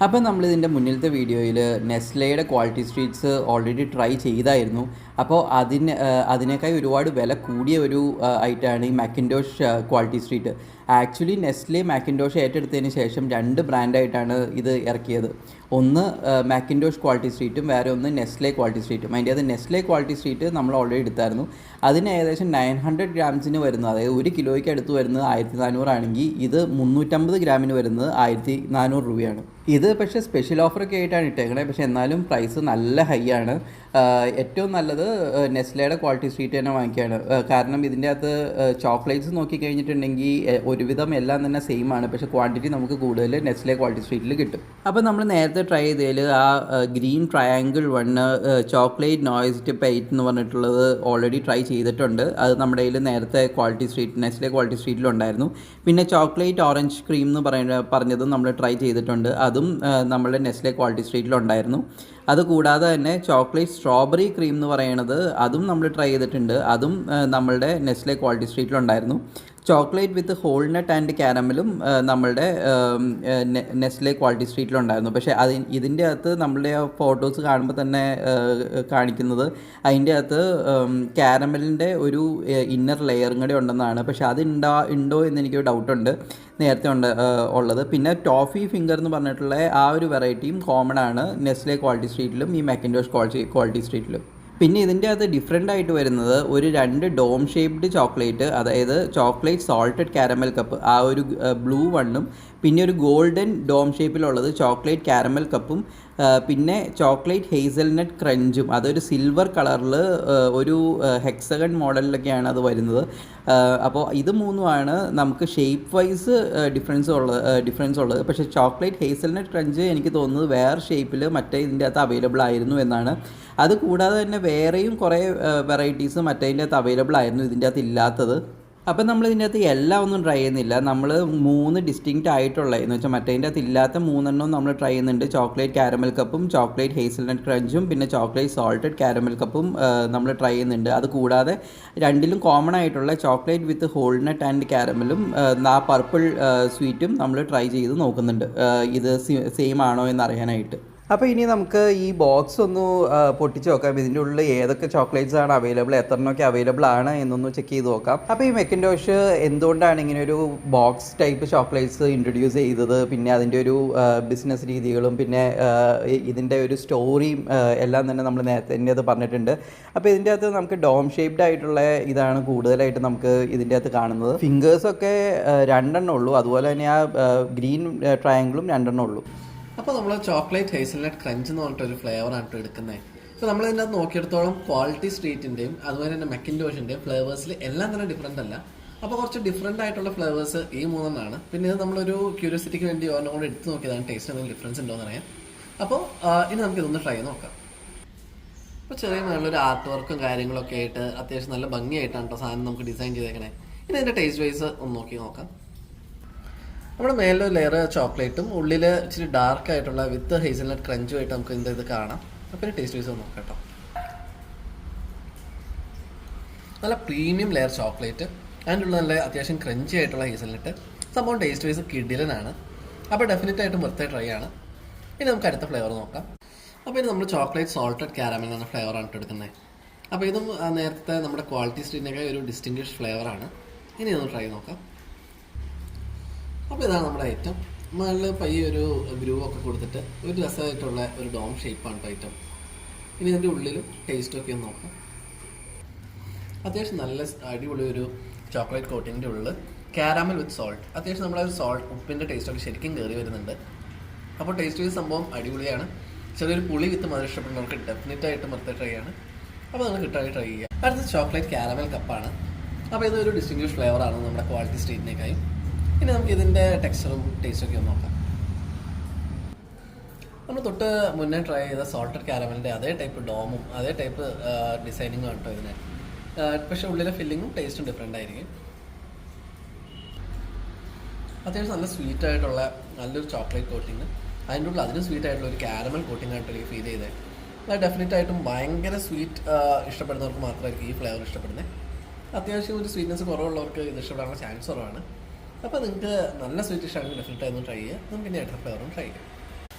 അപ്പോൾ നമ്മളിതിൻ്റെ മുന്നിലത്തെ വീഡിയോയിൽ നെസ്ലയുടെ ക്വാളിറ്റി സ്ട്രീറ്റ്സ് ഓൾറെഡി ട്രൈ ചെയ്തായിരുന്നു. അപ്പോൾ അതിനേക്കാൾ ഒരുപാട് വില കൂടിയ ഒരു ഐറ്റമാണ് ഈ മാക്കിൻടോഷ് ക്വാളിറ്റി സ്ട്രീറ്റ്. ആക്ച്വലി നെസ്ലെ മാക്കിൻടോഷ് ഏറ്റെടുത്തതിന് ശേഷം രണ്ട് ബ്രാൻഡായിട്ടാണ് ഇത് ഇറക്കിയത്. ഒന്ന് മാക്കിൻടോഷ് ക്വാളിറ്റി സ്ട്രീറ്റും വേറെ ഒന്ന് നെസ്ലെ ക്വാളിറ്റി സ്ട്രീറ്റും. അതിൻ്റെ അത് നെസ്ലെ ക്വാളിറ്റി സ്ട്രീറ്റ് നമ്മൾ ഓൾറെഡി എടുത്തായിരുന്നു. അതിന് ഏകദേശം 900 ഗ്രാംസിന് വരുന്നത്, അതായത് 1 കിലോയ്ക്ക് അടുത്ത് വരുന്നത് 1400 ആണെങ്കിൽ ഇത് 350 ഗ്രാമിന് വരുന്നത് 1400 രൂപയാണ്. ഇത് പക്ഷേ സ്പെഷ്യൽ ഓഫറൊക്കെ ആയിട്ടാണ് ഇട്ടേക്കണേ. പക്ഷേ എന്നാലും പ്രൈസ് നല്ല ഹൈ ആണ്. ഏറ്റവും നല്ലത് നെസ്ലയുടെ ക്വാളിറ്റി സ്ട്രീറ്റ് തന്നെ വാങ്ങിക്കുകയാണ്. കാരണം ഇതിൻ്റെ അകത്ത് ചോക്ലേറ്റ്സ് നോക്കിക്കഴിഞ്ഞിട്ടുണ്ടെങ്കിൽ ഒരുവിധം എല്ലാം തന്നെ സെയിം ആണ്. പക്ഷേ ക്വാണ്ടിറ്റി നമുക്ക് കൂടുതൽ നെസ്ലെ ക്വാളിറ്റി സ്ട്രീറ്റിൽ കിട്ടും. അപ്പോൾ നമ്മൾ നേരത്തെ ട്രൈ ചെയ്തതിൽ ആ green triangle one chocolate noise tip 8 എന്ന് പറഞ്ഞിട്ടുള്ളത് ഓൾറെഡി ട്രൈ ചെയ്തിട്ടുണ്ട്. അത് നമ്മുടെ കയ്യിൽ നേരത്തെ ക്വാളിറ്റി സ്ട്രീറ്റ് നെസ്ലെ ക്വാളിറ്റി സ്ട്രീറ്റിലുണ്ടായിരുന്നു. പിന്നെ ചോക്ലേറ്റ് ഓറഞ്ച് ക്രീം എന്ന് പറഞ്ഞതും നമ്മൾ ട്രൈ ചെയ്തിട്ടുണ്ട്. അതും നമ്മുടെ നെസ്ലെ ക്വാളിറ്റി സ്ട്രീറ്റിലുണ്ടായിരുന്നു. അതുകൂടാതെ തന്നെ ചോക്ലേറ്റ് സ്ട്രോബെറി ക്രീം എന്ന് പറയുന്നത് അതും നമ്മൾ ട്രൈ ചെയ്തിട്ടുണ്ട്. അതും നമ്മളുടെ നെസ്ലെ ക്വാളിറ്റി സ്ട്രീറ്റിലുണ്ടായിരുന്നു. ചോക്ലേറ്റ് വിത്ത് ഹോൾനട്ട് ആൻഡ് കാരമലും നമ്മളുടെ നെസ്ലെ ക്വാളിറ്റി സ്ട്രീറ്റിലുണ്ടായിരുന്നു. പക്ഷേ ഇതിൻ്റെ അകത്ത് നമ്മളുടെ ഫോട്ടോസ് കാണുമ്പോൾ തന്നെ കാണിക്കുന്നത് അതിൻ്റെ അകത്ത് കാരമലിൻ്റെ ഒരു ഇന്നർ ലെയറും കൂടെ ഉണ്ടെന്നാണ്. പക്ഷേ അത് ഉണ്ടോ എന്ന് എനിക്ക് ഡൗട്ടുണ്ട്, നേരത്തെ ഉള്ളത്. പിന്നെ ടോഫി ഫിംഗർ എന്ന് പറഞ്ഞിട്ടുള്ള ആ ഒരു വെറൈറ്റിയും കോമൺ ആണ് നെസ്ലെ ക്വാളിറ്റി സ്ട്രീറ്റിലും ഈ മാക്കിൻടോഷ് ക്വാളിറ്റി സ്ട്രീറ്റിലും. പിന്നെ ഇതിൻ്റെ അകത്ത് ഡിഫറെൻ്റ് ആയിട്ട് വരുന്നത് ഒരു 2 ഡോം ഷേപ്ഡ് ചോക്ലേറ്റ്, അതായത് ചോക്ലേറ്റ് സോൾട്ടഡ് കാരമൽ കപ്പ്, ആ ഒരു ബ്ലൂ വണ്ണും പിന്നെ ഒരു ഗോൾഡൻ ഡോം ഷേപ്പിലുള്ളത് ചോക്ലേറ്റ് കാരമൽ കപ്പും പിന്നെ ചോക്ലേറ്റ് ഹേസൽനട്ട് ക്രഞ്ചും, അതൊരു സിൽവർ കളറിൽ ഒരു ഹെക്സഗൺ മോഡലിലൊക്കെയാണ് അത് വരുന്നത്. അപ്പോൾ ഇത് മൂന്നുമാണ് നമുക്ക് ഷേപ്പ് വൈസ് ഡിഫറൻസ് ഉള്ളത്. പക്ഷേ ചോക്ലേറ്റ് ഹേസൽനട്ട് ക്രഞ്ച് എനിക്ക് തോന്നുന്നത് വേറെ ഷേപ്പിൽ മറ്റേ ഇതിൻ്റെ അകത്ത് അവൈലബിൾ ആയിരുന്നു എന്നാണ്. അതുകൂടാതെ തന്നെ വേറെയും കുറേ വെറൈറ്റീസ് മറ്റേതിൻ്റെ അകത്ത് അവൈലബിൾ ആയിരുന്നു, ഇതിൻ്റെ അകത്ത് ഇല്ലാത്തത്. അപ്പം നമ്മൾ ഇതിൻ്റെ അകത്ത് എല്ലാം ഒന്നും ട്രൈ ചെയ്യുന്നില്ല. നമ്മൾ 3 ഡിസ്റ്റിങ്ക്റ്റ് ആയിട്ടുള്ള എന്ന് വെച്ചാൽ മറ്റേതിൻ്റെ അകത്ത് ഇല്ലാത്ത 3 നമ്മൾ ട്രൈ ചെയ്യുന്നുണ്ട്. ചോക്ലേറ്റ് കാരമൽ കപ്പും ചോക്ലേറ്റ് ഹേസൽനട്ട് ക്രഞ്ചും പിന്നെ ചോക്ലേറ്റ് സോൾട്ടഡ് കാരമൽ കപ്പും നമ്മൾ ട്രൈ ചെയ്യുന്നുണ്ട്. അത് കൂടാതെ 2ലും കോമൺ ആയിട്ടുള്ള ചോക്ലേറ്റ് വിത്ത് ഹോൾനട്ട് ആൻഡ് കാരമലും ആ പർപ്പിൾ സ്വീറ്റും നമ്മൾ ട്രൈ ചെയ്ത് നോക്കുന്നുണ്ട്, ഇത് സെയിം ആണോ എന്നറിയാനായിട്ട്. അപ്പോൾ ഇനി നമുക്ക് ഈ ബോക്സ് ഒന്ന് പൊട്ടിച്ച് നോക്കാം. ഇതിൻ്റെ ഉള്ളിൽ ഏതൊക്കെ ചോക്ലേറ്റ്സ് ആണ് അവൈലബിൾ, എത്രണ്ണമൊക്കെ അവൈലബിൾ ആണ് എന്നൊന്ന് ചെക്ക് ചെയ്ത് നോക്കാം. അപ്പോൾ ഈ മാക്കിൻടോഷ് എന്തുകൊണ്ടാണ് ഇങ്ങനെ ഒരു ബോക്സ് ടൈപ്പ് ചോക്ലേറ്റ്സ് ഇൻട്രൊഡ്യൂസ് ചെയ്തത്, പിന്നെ അതിൻ്റെ ഒരു ബിസിനസ് രീതികളും പിന്നെ ഇതിൻ്റെ ഒരു സ്റ്റോറിയും എല്ലാം തന്നെ നമ്മൾ നേരത്തെ അത് പറഞ്ഞിട്ടുണ്ട്. അപ്പോൾ ഇതിൻ്റെ അകത്ത് നമുക്ക് ഡോം ഷേപ്ഡ് ആയിട്ടുള്ള ഇതാണ് കൂടുതലായിട്ട് നമുക്ക് ഇതിൻ്റെ അകത്ത് കാണുന്നത്. ഫിംഗേഴ്സൊക്കെ 2 ഉള്ളൂ, അതുപോലെ തന്നെ ആ ഗ്രീൻ ട്രയാങ്കിളും 2 ഉള്ളൂ. അപ്പോൾ നമ്മൾ ചോക്ലേറ്റ് ഹേസൽനട്ട് ക്രഞ്ച് എന്ന് പറഞ്ഞിട്ടൊരു ഫ്ലേവറാണ് എടുക്കുന്നത്. ഇപ്പോൾ നമ്മൾ ഇതിനകത്ത് നോക്കിയെടുത്തോളം ക്വാളിറ്റി സ്ട്രീറ്റിൻ്റെയും അതുപോലെ തന്നെ മാക്കിൻടോഷിൻ്റെയും ഫ്ലേവേഴ്സിൽ എല്ലാം തന്നെ ഡിഫറെൻ്റ് അല്ല. അപ്പോൾ കുറച്ച് ഡിഫറെൻ്റ് ആയിട്ടുള്ള ഫ്ലേവേഴ്സ് ഈ 3 പിന്നെ ഇത് നമ്മളൊരു ക്യൂരിയോസിറ്റിക്ക് വേണ്ടി ഒരെണ്ണം കൂടെ എടുത്ത് നോക്കിയതാണ് ടേസ്റ്റ് എന്തെങ്കിലും ഡിഫറൻസ് ഉണ്ടോ എന്ന് അറിയാം. അപ്പോൾ ഇനി നമുക്കിതൊന്ന് ട്രൈ ചെയ്ത് നോക്കാം. അപ്പോൾ ചെറിയ നല്ലൊരു ആർട്ട് വർക്കും കാര്യങ്ങളൊക്കെ ആയിട്ട് അത്യാവശ്യം നല്ല ഭംഗിയായിട്ടാണ് കേട്ടോ സാധനം നമുക്ക് ഡിസൈൻ ചെയ്തേക്കണേ. ഇനി ഇതിൻ്റെ ടേസ്റ്റ് വൈസ് ഒന്ന് നോക്കി നോക്കാം. നമ്മുടെ മേലൊരു ലെയർ ചോക്ലേറ്റും ഉള്ളിൽ ഇച്ചിരി ഡാർക്ക് ആയിട്ടുള്ള വിത്ത് ഹേസൽനട്ട് ക്രഞ്ചുമായിട്ട് നമുക്ക് ഇതിൻ്റെ ഇത് കാണാം. അപ്പോൾ ടേസ്റ്റ് വൈസ് നോക്കാം കേട്ടോ. നല്ല പ്രീമിയം ലെയർ ചോക്ലേറ്റ്, അതിൻ്റെ ഉള്ള നല്ല അത്യാവശ്യം ക്രഞ്ചി ആയിട്ടുള്ള ഹേസൽനട്ട്. സംഭവം ടേസ്റ്റ് വൈസ് കിഡിലനാണ്. അപ്പോൾ ഡെഫിനറ്റ് ആയിട്ടും വെറുതെ ട്രൈ ആണ്. ഇനി നമുക്ക് അടുത്ത ഫ്ലേവർ നോക്കാം. അപ്പോൾ ഇത് നമ്മൾ ചോക്ലേറ്റ് സോൾട്ടഡ് കാരമൽ എന്ന ഫ്ലേവറാണ് എടുക്കുന്നത്. അപ്പോൾ ഇതും നേരത്തെ നമ്മുടെ ക്വാളിറ്റി സ്ട്രീറ്റിനൊക്കെ ഒരു ഡിസ്റ്റിങ്ക്വിഷ് ഫ്ലേവറാണ്. ഇനി ഒന്ന് ട്രൈ നോക്കാം. അപ്പോൾ ഇതാണ് നമ്മുടെ ഐറ്റം. നല്ല പയ്യെ ഒരു ഗ്രൂവ് ഒക്കെ കൊടുത്തിട്ട് ഒരു രസമായിട്ടുള്ള ഒരു ഡോം ഷേപ്പാണ് ഐറ്റം. ഇനി ഇതിൻ്റെ ഉള്ളിലും ടേസ്റ്റൊക്കെ ഒന്ന് നോക്കാം. അത്യാവശ്യം നല്ല അടിപൊളി ഒരു ചോക്ലേറ്റ് കോട്ടിങ്ങിൻ്റെ ഉള്ളിൽ കാരമൽ വിത്ത് സോൾട്ട്, അത്യാവശ്യം നമ്മളെ ഉപ്പിൻ്റെ ടേസ്റ്റൊക്കെ ശരിക്കും കയറി വരുന്നുണ്ട്. അപ്പോൾ ടേസ്റ്റ് വൈസ് സംഭവം അടിപൊളിയാണ്. ചെറിയൊരു പുളി വിത്ത് മധുരം ഇഷ്ടപ്പെടുന്നവർക്ക് ഡെഫിനറ്റായിട്ട് മറുത്ത ട്രൈ ആണ്. അപ്പോൾ നമ്മൾ കിട്ടാതെ ട്രൈ ചെയ്യുക. അടുത്ത ചോക്ലേറ്റ് കാരമൽ കപ്പാണ്. അപ്പോൾ ഇതൊരു ഡിസ്റ്റിങ്ക്വിഷ് ഫ്ലേവറാണ് നമ്മുടെ ക്വാളിറ്റി സ്ട്രീറ്റിനേക്കായും. ഇനി നമുക്ക് ഇതിൻ്റെ ടെക്സ്ചറും ടേസ്റ്റൊക്കെ ഒന്ന് നോക്കാം. നമ്മൾ തൊട്ട് മുന്നേ ട്രൈ ചെയ്ത സോൾട്ടഡ് കാരമലിൻ്റെ അതേ ടൈപ്പ് ഡോമും അതേ ടൈപ്പ് ഡിസൈനിങ്ങും ആണ് കേട്ടോ ഇതിന്. പക്ഷേ ഉള്ളിലെ ഫില്ലിങ്ങും ടേസ്റ്റും ഡിഫറെൻ്റ് ആയിരിക്കും. അത്യാവശ്യം നല്ല സ്വീറ്റ് ആയിട്ടുള്ള നല്ലൊരു ചോക്ലേറ്റ് കോട്ടിങ്, അതിൻ്റെ ഉള്ളിൽ അതിന് സ്വീറ്റ് ആയിട്ടുള്ള ഒരു കാരമൽ കോട്ടിങ് ആയിട്ട് എനിക്ക് ഫീൽ ചെയ്തത്. അത് ഡെഫിനറ്റായിട്ടും ഭയങ്കര സ്വീറ്റ് ഇഷ്ടപ്പെടുന്നവർക്ക് മാത്രമായിരിക്കും ഈ ഫ്ലേവർ ഇഷ്ടപ്പെടുന്നത്. അത്യാവശ്യം ഒരു സ്വീറ്റ്നെസ് കുറവുള്ളവർക്ക് ഇത് ഇഷ്ടപ്പെടാനുള്ള ചാൻസ് കുറവാണ്. അപ്പോൾ നിങ്ങൾക്ക് നല്ല സ്വീറ്റ് ഇഷ്ടമാണെങ്കിൽ ഡെഫിനറ്റായിരുന്നു ട്രൈ ചെയ്യുക. നമുക്ക് ഇനി അടുത്ത ഫ്ലേവറും ട്രൈ ചെയ്യാം.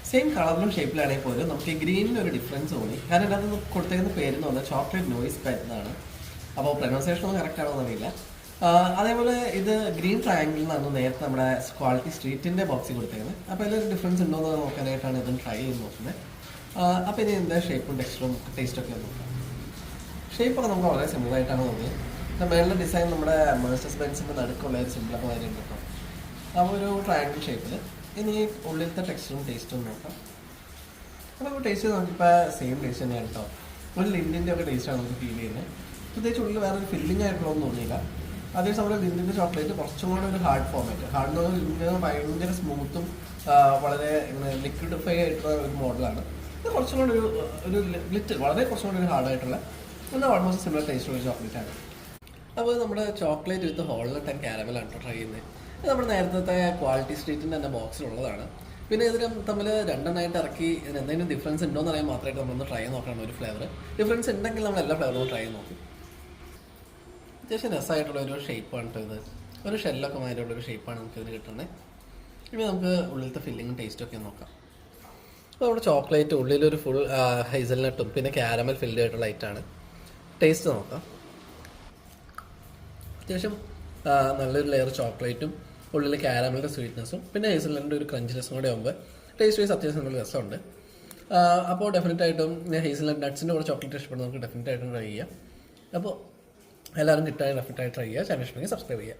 സെയിം കളറിലും ഷേപ്പിലാണെങ്കിൽ പോലും നമുക്ക് ഈ ഗ്രീനിന് ഒരു ഡിഫറൻസ് തോന്നി. കാരണം ഇതിനകത്ത് കൊടുത്തേക്കുന്ന പേരെന്ന് പറഞ്ഞാൽ ചോക്ലേറ്റ് നോയിസ് പാറ്റ് എന്നാണ്. അപ്പോൾ പ്രൊനൗൺസിയേഷൻ ഒന്നും കറക്റ്റ് ആണോ എന്നറിയില്ല. അതേപോലെ ഇത് ഗ്രീൻ ട്രയാങ്കിൾ എന്നാണ് നേരത്തെ നമ്മുടെ ക്വാളിറ്റി സ്ട്രീറ്റിൻ്റെ ബോക്സിൽ കൊടുത്തേക്കുന്നത്. അപ്പോൾ ഇതിലൊരു ഡിഫറൻസ് ഉണ്ടോ എന്ന് നോക്കാനായിട്ടാണ് ഇതൊന്ന് ട്രൈ ചെയ്ത് നോക്കുന്നത്. അപ്പോൾ ഇനി എന്താ ഷേപ്പും ടെക്സ്ചറും ടേസ്റ്റൊക്കെ നോക്കാം. ഷേപ്പൊക്കെ നമുക്ക് വളരെ സിമ്പിളായിട്ടാണ് തോന്നിയത്. മേളിലെ ഡിസൈൻ നമ്മുടെ മെഴ്സസ് ബെൻസിൻ്റെ നടുക്കുള്ള ഒരു സിമ്പിളൊക്കെ മാതിരി ഉണ്ട് കേട്ടോ. അപ്പോൾ ഒരു ട്രയാങ്കിൾ ഷേപ്പിൽ. ഇനി ഉള്ളിലത്തെ ടെക്സ്ചറും ടേസ്റ്റും നോക്കാം. അപ്പോൾ ടേസ്റ്റ് നമുക്കിപ്പോൾ സെയിം ടേസ്റ്റ് തന്നെയാണ് കേട്ടോ. ഒരു ലിൻഡിൻ്റെ ഒക്കെ ടേസ്റ്റാണ് നമുക്ക് ഫീൽ ചെയ്യുന്നത്. പ്രത്യേകിച്ച് ഉള്ളിൽ വേറൊരു ഫില്ലിംഗ് ആയിട്ടുള്ളതൊന്നും തോന്നിയില്ല. അതേസമയം ലിൻഡിൻ്റെ ചോക്ലേറ്റ് കുറച്ചും കൂടെ ഒരു ഹാർഡ് ഫോമായിട്ട്. ഹാർഡ് എന്ന് പറഞ്ഞാൽ ലിൻഡിന് ഭയങ്കര സ്മൂത്തും വളരെ ഇങ്ങനെ ലിക്വിഡിഫൈ ആയിട്ടുള്ള ഒരു മോഡലാണ്. ഇത് കുറച്ചും കൂടെ ഒരു വളരെ കുറച്ചും കൂടെ ഒരു ഹാർഡായിട്ടുള്ള എന്നാൽ ഓൾമോസ്റ്റ് സിമിലർ ടേസ്റ്റുള്ള ചോക്ലേറ്റ് ആണ്. അപ്പോൾ നമ്മുടെ ചോക്ലേറ്റ് വിത്ത് ഹോൾനട്ട് ആൻഡ് കാരമലാണ് കേട്ടോ ട്രൈ ചെയ്യുന്നത്. ഇത് നമ്മുടെ നേരത്തെ ക്വാളിറ്റി സ്ട്രീറ്റിൻ്റെ തന്നെ ബോക്സിലുള്ളതാണ്. പിന്നെ ഇതിന് തമ്മിൽ രണ്ടെണ്ണമായിട്ട് ഇറക്കി ഇതിന് എന്തെങ്കിലും ഡിഫറൻസ് ഉണ്ടോ എന്ന് അറിയാൻ മാത്രമായിട്ട് നമ്മളൊന്ന് ട്രൈ ചെയ്ത് നോക്കണം. ഒരു ഫ്ലേവർ ഡിഫറൻസ് ഉണ്ടെങ്കിൽ നമ്മൾ എല്ലാ ഫ്ലേവറും ട്രൈ ചെയ്ത് നോക്കും. അത്യാവശ്യം രസമായിട്ടുള്ള ഒരു ഷേപ്പാണ് കേട്ടോ ഇത്. ഒരു ഷെല്ലൊക്കെ മാതിരിയുള്ളൊരു ഷേപ്പാണ് നമുക്ക് ഇതിന് കിട്ടുന്നത്. ഇനി നമുക്ക് ഉള്ളിലത്തെ ഫില്ലിങ്ങും ടേസ്റ്റൊക്കെ നോക്കാം. അപ്പോൾ നമ്മുടെ ചോക്ലേറ്റ് ഉള്ളിലൊരു ഫുൾ ഹൈസൽനട്ടും പിന്നെ കാരമൽ ഫിൽഡ് ആയിട്ടുള്ള ഐറ്റാണ്. ടേസ്റ്റ് നോക്കാം. അത്യാവശ്യം നല്ലൊരു ലെയർ ചോക്ലേറ്റും ഉള്ളിൽ കാരമലിൻ്റെ സ്വീറ്റ്നെസ്സും പിന്നെ ഹേസൽനട്ടിൻ്റെ ഒരു ക്രഞ്ചിനെസ്സും കൂടെ ആകുമ്പോൾ ടേസ്റ്റ് വൈസ് അത്യാവശ്യം നല്ല രസമുണ്ട്. അപ്പോൾ ഡെഫിനറ്റായിട്ടും ഹേസൽനട്ട് നട്ട്സിൻ്റെ കൂടെ ചോക്ലേറ്റ് ഇഷ്ടപ്പെടുന്ന നമുക്ക് ഡെഫിനറ്റായിട്ടും ട്രൈ ചെയ്യാം. അപ്പോൾ എല്ലാവരും കിട്ടാൻ ഡെഫിനറ്റായിട്ട് ട്രൈ ചെയ്യുക. ചാനൽ ഇഷ്ടമെങ്കിൽ സബ്സ്ക്രൈബ് ചെയ്യുക.